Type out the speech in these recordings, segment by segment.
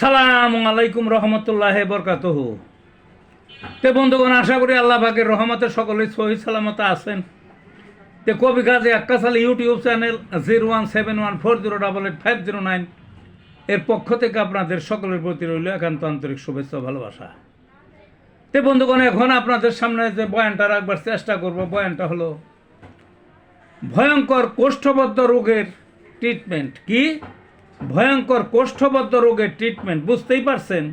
আসসালামু আলাইকুম রহমতুল্লাহ বরকাতুহ। তে বন্ধুগণ, আশা করি আল্লাহ পাকের রহমতে সকলেই সহি সালামত আছেন। তে কবি কাজী একটা সাল ইউটিউব চ্যানেল 017140885009 এর পক্ষ থেকে আপনাদের সকলের প্রতি রইল একান্ত আন্তরিক শুভেচ্ছা ভালোবাসা। তে বন্ধুগণ, এখন আপনাদের সামনে যে বয়ানটা রাখবার চেষ্টা করব, বয়ানটা হলো ভয়ঙ্কর কোষ্ঠবদ্ধ রোগের ট্রিটমেন্ট। কি ভয়ঙ্কর কোষ্ঠবদ্ধ রোগের ট্রিটমেন্ট? বুঝতেই পারছেন,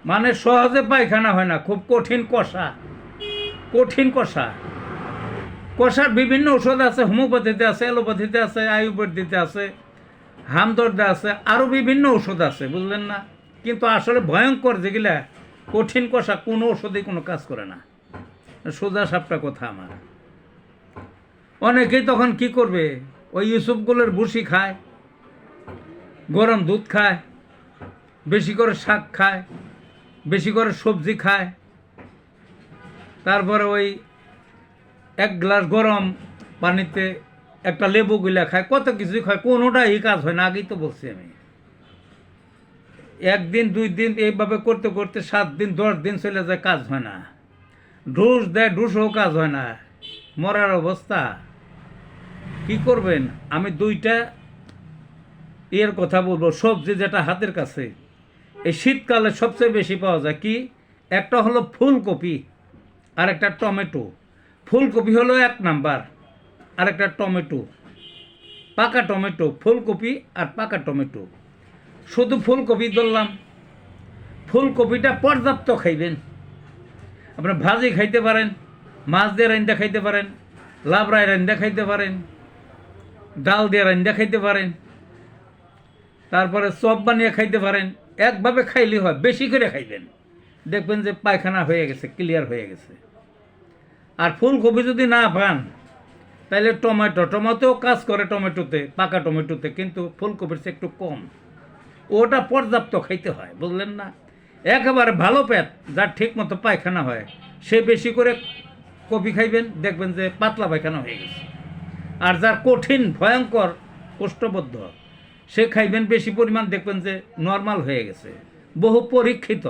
মানে সহজে পায়খানা হয় না, খুব কঠিন কষা। কষার বিভিন্ন ওষুধ আছে, হোমিওপ্যাথিতে আছে, অ্যালোপ্যাথিতে আছে, আয়ুর্বেদিতে আছে, হামদর্দে আছে, আরও বিভিন্ন ওষুধ আছে, বুঝলেন না? কিন্তু আসলে ভয়ঙ্কর যেগুলা কঠিন কষা, কোনো ওষুধেই কোনো কাজ করে না। সোজা সাপটা কথা আমার। অনেকেই তখন কি করবে, ওই ইউসুফগুলোর ভুসি খায়, গরম দুধ খায়, বেশি করে শাক খায়, বেশি করে সবজি খায়, তারপরে ওই এক গ্লাস গরম পানিতে একটা লেবু গুলা খায়, কত কিছু খায়, কোনোটাই কাজ হয় না। আগেই তো বলছি আমি। একদিন 2 দিন এইভাবে করতে করতে 7 দিন 10 দিন চলে যায়, কাজ হয় না। ডোজ দেয়, ডোজও কাজ হয় না, মরার অবস্থা। কি করবেন? আমি 2টা এর কথা বলবো। সবজি যেটা হাতের কাছে এই শীতকালে সবচেয়ে বেশি পাওয়া যায়, কি একটা হলো ফুলকপি আর একটা টমেটো। ফুলকপি হলো 1 নাম্বার, আর একটা টমেটো, পাকা টমেটো। ফুলকপি আর পাকা টমেটো। শুধু ফুলকপি ধরলাম, ফুলকপিটা পর্যাপ্ত খাইবেন। আপনার ভাজি খাইতে পারেন, মাছ দিয়ে রান্দা খাইতে পারেন, লাবড়ায় রান্দা খাইতে পারেন, ডাল দিয়ে রান্দা খাইতে পারেন, তারপরে চপ বানিয়ে খাইতে পারেন। একভাবে খাইলেই হয়, বেশি করে খাইবেন, দেখবেন যে পায়খানা হয়ে গেছে, ক্লিয়ার হয়ে গেছে। আর ফুলকপি যদি না পান, তাহলে টমেটোও কাজ করে, টমেটোতে, পাকা টমেটোতে, কিন্তু ফুলকপির চেয়ে একটু কম। ওটা পর্যাপ্ত খাইতে হয়, বুঝলেন না? একেবারে ভালো পেট যার ঠিক মতো পায়খানা হয়, সে বেশি করে কপি খাইবেন, দেখবেন যে পাতলা পায়খানা হয়ে গেছে। আর যার কঠিন ভয়ঙ্কর কোষ্ঠবদ্ধ, সে খাইবেন বেশি পরিমাণ, দেখবেন যে নর্মাল হয়ে গেছে। বহু পরীক্ষিত।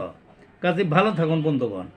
কাজে ভালো থাকুন বন্ধুগণ।